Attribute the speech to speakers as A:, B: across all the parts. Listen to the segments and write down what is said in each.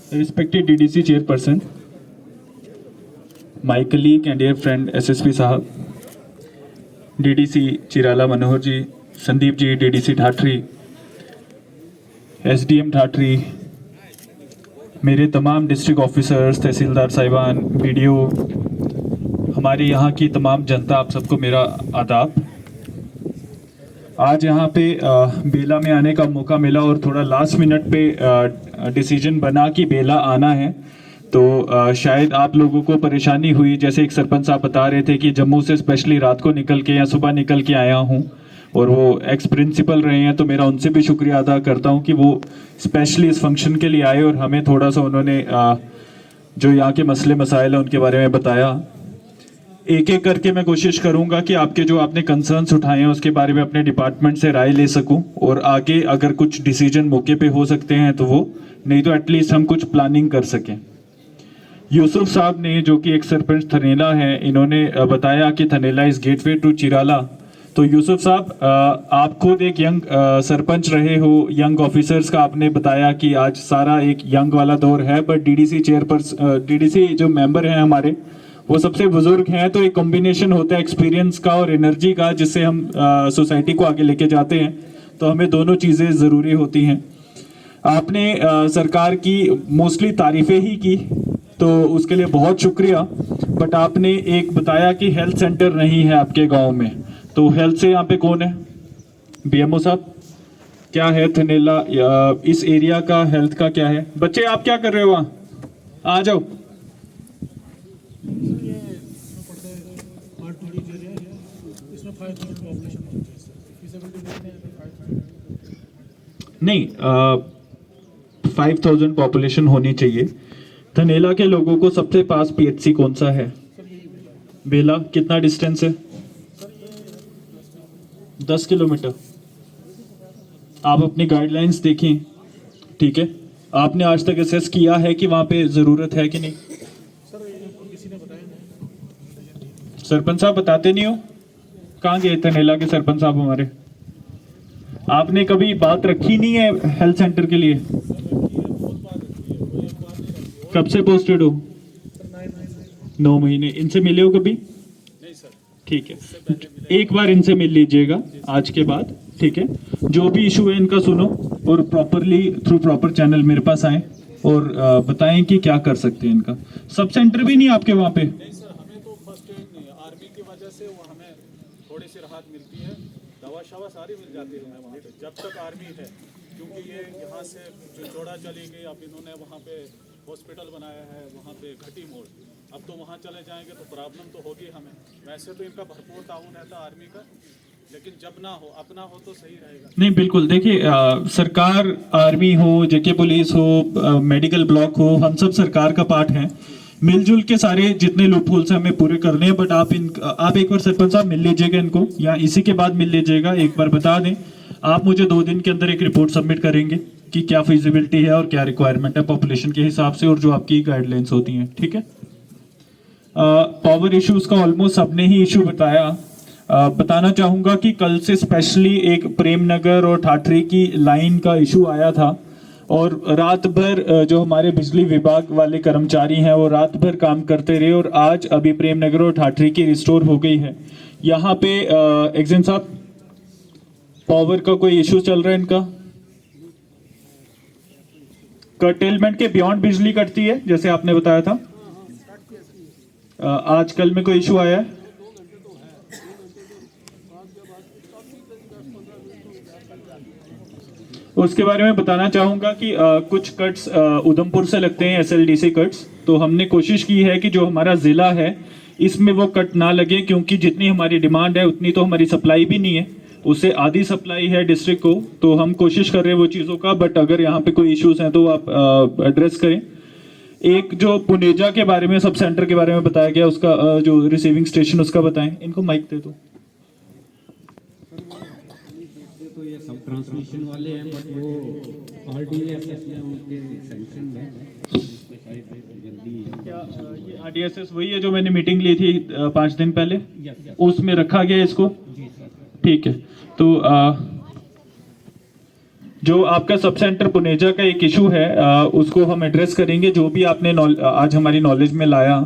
A: Respected DDC chairperson, my colleague and dear friend SSP साहब, DDC Chirala मनोहर जी, Sandeep ji, DDC Thathri, SDM Thathri, मेरे तमाम district officers, तहसीलदार साहिबान, BDO, हमारे यहाँ की तमाम जनता, आप सबको मेरा आदाब। आज यहाँ पे बेला में आने का मौका मिला और थोड़ा लास्ट मिनट पे डिसीजन बना कि बेला आना है, तो शायद आप लोगों को परेशानी हुई। जैसे एक सरपंच साहब बता रहे थे कि जम्मू से स्पेशली रात को निकल के या सुबह निकल के आया हूँ, और वो एक्स प्रिंसिपल रहे हैं, तो मेरा उनसे भी शुक्रिया अदा करता हूँ कि वो स्पेशली इस फंक्शन के लिए आए और हमें थोड़ा सा उन्होंने जो यहाँ के मसले मसाइल हैं उनके बारे में बताया। एक एक करके मैं कोशिश करूंगा कि आपके जो आपने कंसर्न्स उठाए हैं उसके बारे में अपने डिपार्टमेंट से राय ले सकूं, और आगे अगर कुछ डिसीजन मौके पे हो सकते हैं तो वो, नहीं तो एटलीस्ट हम कुछ प्लानिंग कर सकें। यूसुफ साहब ने, जो कि एक सरपंच थनेला है, इन्होंने बताया कि थनेला इज गेटवे टू चिराला। तो यूसुफ साहब, आप खुद एक यंग सरपंच रहे हो, यंग ऑफिसर्स का आपने बताया कि आज सारा एक यंग वाला दौर है, बट डीडीसी चेयरपर्सन, डीडीसी जो मेंबर हैं हमारे, वो सबसे बुजुर्ग हैं, तो एक कॉम्बिनेशन होता है एक्सपीरियंस का और एनर्जी का, जिससे हम सोसाइटी को आगे लेके जाते हैं। तो हमें दोनों चीज़ें ज़रूरी होती हैं। आपने सरकार की मोस्टली तारीफ़ें ही की, तो उसके लिए बहुत शुक्रिया। बट आपने एक बताया कि हेल्थ सेंटर नहीं है आपके गांव में, तो हेल्थ से यहाँ पे कौन है? BMO साहब, क्या है थनेला इस एरिया का हेल्थ का क्या है? बच्चे आप क्या कर रहे हो वहाँ? आ जाओ। नहीं, 5000 पॉपुलेशन होनी चाहिए। थनेला के लोगों को सबसे पास PHC कौन सा है? बेला कितना डिस्टेंस है? 10 किलोमीटर। आप अपनी गाइडलाइंस देखें, ठीक है? आपने आज तक असेस किया है कि वहां पे जरूरत है कि नहीं? सरपंच साहब बताते नहीं हो, कहाँ गए थनेला के सरपंच साहब हमारे? आपने कभी बात रखी नहीं है हेल्थ सेंटर के लिए? कब से पोस्टेड हो? 9 महीने। इनसे मिले हो कभी?
B: नहीं सर।
A: ठीक है, एक बार इनसे मिल लीजिएगा आज के बाद, ठीक है? जो भी इशू है इनका सुनो और प्रॉपरली थ्रू प्रॉपर चैनल मेरे पास आए और बताएं कि क्या कर सकते हैं इनका। सब सेंटर भी नहीं आपके वहाँ पे?
B: नहीं सर, हमें तो फर्स्ट एड नहीं है, आर्मी की वजह से वो हमें थोड़ी सी राहत मिलती है, दवा शवा सारी मिल जाती है हमें वहाँ पे, जब तक आर्मी है। क्योंकि ये यहाँ से जो जोड़ा चली गई, अब इन्होंने वहाँ पे हॉस्पिटल बनाया है, वहाँ पे घटी मोड़, अब तो वहाँ चले जाएंगे तो प्रॉब्लम तो होगी हमें। वैसे तो इनका भरपूर ताउन रहता आर्मी का, लेकिन जब ना हो, अपना हो तो सही रहेगा।
A: नहीं, बिल्कुल। देखिए, सरकार, आर्मी हो, जेके पुलिस हो, मेडिकल ब्लॉक हो, हम सब सरकार का पार्ट है। मिलजुल के सारे जितने लूपहोल्स हैं हमें पूरे करने हैं। बट आप एक बार सरपंच साहब मिल लीजिएगा इनको, या इसी के बाद मिल लीजिएगा, एक बार बता दें। आप मुझे 2 दिन के अंदर एक रिपोर्ट सबमिट करेंगे कि क्या फिजिबिलिटी है और क्या रिक्वायरमेंट है पॉपुलेशन के हिसाब से, और जो आपकी गाइडलाइंस होती हैं, ठीक है? पावर इश्यूज का ऑलमोस्ट सबने ही इशू बताया। बताना चाहूंगा कि कल से स्पेशली एक प्रेमनगर और ठाठरी की लाइन का इशू आया था, और रात भर जो हमारे बिजली विभाग वाले कर्मचारी हैं वो रात भर काम करते रहे, और आज अभी प्रेमनगर और ठाठरी की रिस्टोर हो गई है। यहाँ पे एग्जाम साहब, पावर का कोई इशू चल रहा है इनका? कर्टेलमेंट के बियॉन्ड बिजली कटती है जैसे आपने बताया था? आजकल में कोई इशू आया है? उसके बारे में बताना चाहूंगा कि कुछ कट्स उधमपुर से लगते हैं, SLDC कट्स। तो हमने कोशिश की है कि जो हमारा जिला है इसमें वो कट ना लगे, क्योंकि जितनी हमारी डिमांड है उतनी तो हमारी सप्लाई भी नहीं है, उससे आधी सप्लाई है डिस्ट्रिक्ट को। तो हम कोशिश कर रहे हैं वो चीज़ों का, बट अगर यहाँ पे कोई इश्यूज हैं तो आप एड्रेस करें। एक जो पुनेजा के बारे में, सब सेंटर के बारे में बताया गया, उसका जो रिसीविंग स्टेशन उसका बताएं। इनको माइक दे दो।
C: तो ये सब ट्रांसमिशन वाले हैं, बट वो RDSS में उनके सैंक्शन है, इसमें शायद जल्दी।
A: क्या ये RDSS वही है जो मैंने मीटिंग ली थी 5 दिन पहले? उसमें रखा गया इसको?
C: जी सर।
A: ठीक है। तो जो आपका सब सेंटर पुनेजा का एक इशू है उसको हम एड्रेस करेंगे। जो भी आपने आज हमारी नॉलेज में लाया,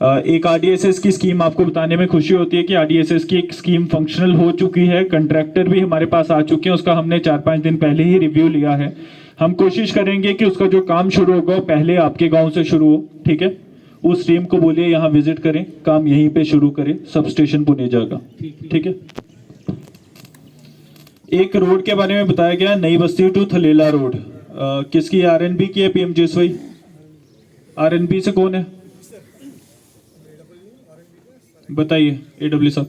A: एक आरडीएसएस की स्कीम आपको बताने में खुशी होती है कि आरडीएसएस की एक स्कीम फंक्शनल हो चुकी है, कंट्रैक्टर भी हमारे पास आ चुके हैं, उसका हमने 4-5 दिन पहले ही रिव्यू लिया है। हम कोशिश करेंगे कि उसका जो काम शुरू होगा वो पहले आपके गांव से शुरू हो, ठीक है। उस टीम को बोलिए यहाँ विजिट करें, काम यहीं पे शुरू करें, सब स्टेशन पुनेजा का, ठीक है। एक रोड के बारे में बताया गया, नई बस्ती टू थलेला रोड, किसकी आरएनबी की है, पीएमजेएसवाई? आरएनबी से कौन है बताइए, एडब्ल्यू साहब।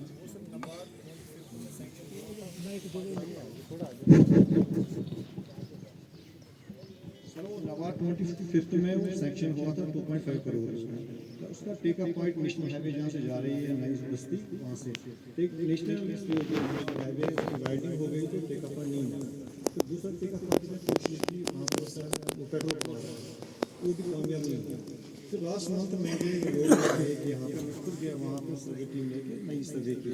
D: नवाड 25th में वो सेक्शन हुआ था 2.5 करोड़ उसमें, उसका take up point national highway जहाँ से जा रही है नई बस्ती, वहाँ से एक नेशनल हाईवे वाइडनिंग हो गई तो टेक अप पॉइंट नहीं हुआ। तो दूसरा टेक अप पॉइंट वहाँ पर सर पेट्रोल पंप वो भी कामयाब नहीं हुआ। फिर लास्ट मंथ में यहाँ पर खुद गया, वहाँ पर सर्वे टीम लेके नई सर्वे की,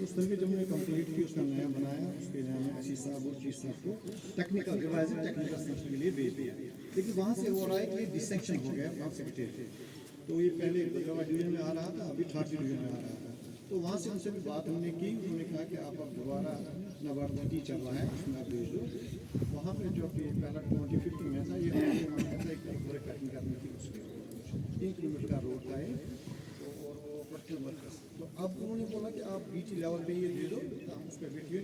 D: उस सर्वे जब हमने कंप्लीट की उसका नया बनाया, उसके लिए हमें एसी साहब और चीफ साहब को टेक्निकल रिवाइज टेक्निकल सेक्शन के लिए भेज दिया। लेकिन वहाँ से हो रहा है कि डिसेक्शन हो गया ब्लॉक सेक्रेटरी, तो ये पहले बदलावा डिवीजन में आ रहा था, अभी 3rd डिवीजन में आ रहा था। तो वहाँ से उनसे भी बात हमने की, उन्होंने कहा कि आप अब दोबारा नवाड 20 चल रहा है उसमें आप भेज दो। वहाँ पर जो कि पहला 25th में था, ये एक पूरे पैकिंग करनी थी, उसके 3 किलोमीटर का रोड था और वो पर्सनल वर्कर्स। तो अब उन्होंने बोला कि आप बीच लेवल पे ये दे दो, हम उस पर बिटवीन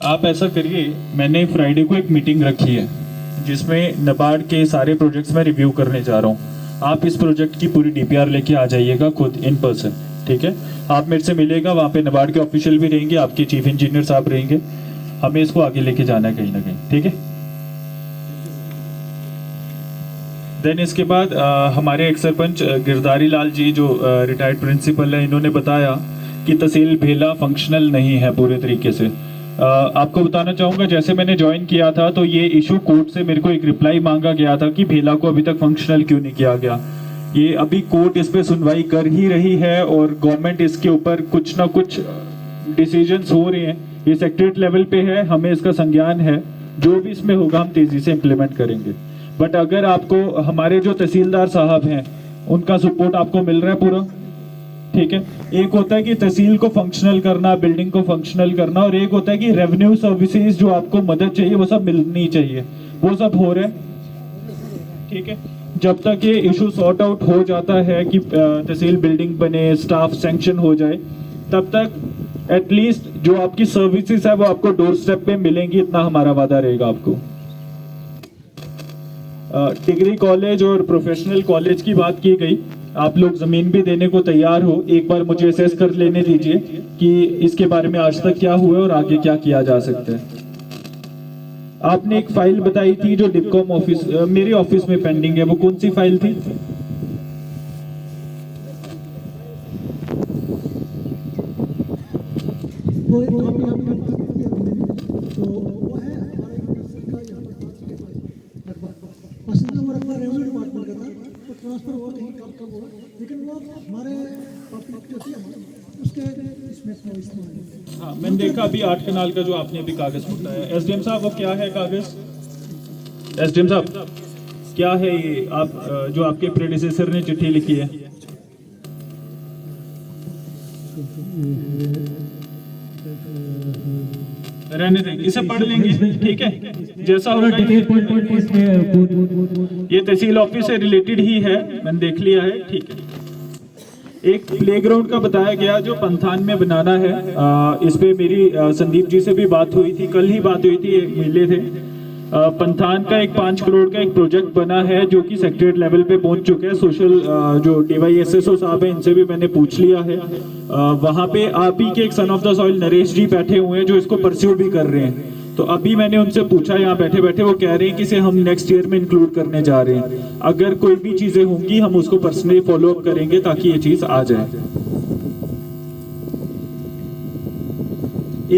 A: आप ऐसा करिए, मैंने फ्राइडे को एक मीटिंग रखी है जिसमें नबार्ड के सारे प्रोजेक्ट्स में रिव्यू करने जा रहा हूँ। आप इस प्रोजेक्ट की पूरी डीपीआर लेके आ जाइएगा खुद इन पर्सन, ठीक है। आप मेरे से मिलेगा, वहाँ पे नबार्ड के ऑफिशियल भी रहेंगे, आपके चीफ इंजीनियर साहब रहेंगे, हमें इसको आगे लेके जाना है कहीं ना कहीं, ठीक है। देन इसके बाद हमारे एक सरपंच गिरधारी लाल जी जो रिटायर्ड प्रिंसिपल है, इन्होंने बताया कि तहसील भेला फंक्शनल नहीं है पूरे तरीके से। आपको बताना चाहूँगा, जैसे मैंने ज्वाइन किया था तो ये इशू कोर्ट से मेरे को एक रिप्लाई मांगा गया था कि भेला को अभी तक फंक्शनल क्यों नहीं किया गया। ये अभी कोर्ट इस पे सुनवाई कर ही रही है और गवर्नमेंट इसके ऊपर कुछ ना कुछ डिसीजंस हो रहे हैं। ये सेक्रेटरीट लेवल पे है, हमें इसका संज्ञान है, जो भी इसमें होगा हम तेजी से इम्प्लीमेंट करेंगे। बट अगर आपको हमारे जो तहसीलदार साहब हैं उनका सपोर्ट आपको मिल रहा है पूरा, ठीक है। एक होता है कि तहसील को फंक्शनल करना, बिल्डिंग को फंक्शनल करना, और एक होता है कि रेवेन्यू सर्विसेज जो आपको मदद चाहिए वो सब मिलनी चाहिए, वो सब हो रहे हैं, ठीक है। जब तक ये इशू सॉर्ट आउट हो जाता है कि तहसील बिल्डिंग बने, स्टाफ सैंक्शन हो जाए, तब तक एटलीस्ट जो आपकी सर्विसेज है वो आपको डोर स्टेप पे मिलेंगी, इतना हमारा वादा रहेगा आपको। डिग्री कॉलेज और प्रोफेशनल कॉलेज की बात की गई, आप लोग जमीन भी देने को तैयार हो, एक बार मुझे असेस कर लेने दीजिए कि इसके बारे में आज तक क्या हुआ और आगे क्या किया जा सकता है। आपने एक फाइल बताई थी जो डिपकॉम ऑफिस मेरे ऑफिस में पेंडिंग है, वो कौन सी फाइल थी? हाँ, मैंने देखा अभी 8 कनाल का जो आपने अभी कागज उठाया। एसडीएम साहब वो क्या है कागज? एसडीएम साहब क्या है ये आप जो आपके प्रेडिसेसर ने चिट्ठी लिखी है? रहने दें, इसे पढ़ लेंगे, ठीक है। जैसा होगा ये तहसील ऑफिस से रिलेटेड ही है, मैंने देख लिया है, ठीक है। एक प्लेग्राउंड का बताया गया जो पंथान में बनाना है, इस पे मेरी संदीप जी से भी बात हुई थी, कल ही बात हुई थी, मिले थे। पंथान का एक 5 करोड़ का एक प्रोजेक्ट बना है जो कि सेक्रेटरीट लेवल पे पहुंच चुके हैं। सोशल जो डीवाईएसएसओ साहब हैं इनसे भी मैंने पूछ लिया है। वहां पे आप ही के एक son of the soil Naresh ji बैठे हुए हैं जो इसको परस्यू भी कर रहे हैं। तो अभी मैंने उनसे पूछा यहाँ बैठे बैठे, वो कह रहे हैं कि इसे हम नेक्स्ट ईयर में इंक्लूड करने जा रहे हैं। अगर कोई भी चीजें होंगी हम उसको पर्सनली फॉलो अप करेंगे ताकि ये चीज आ जाए।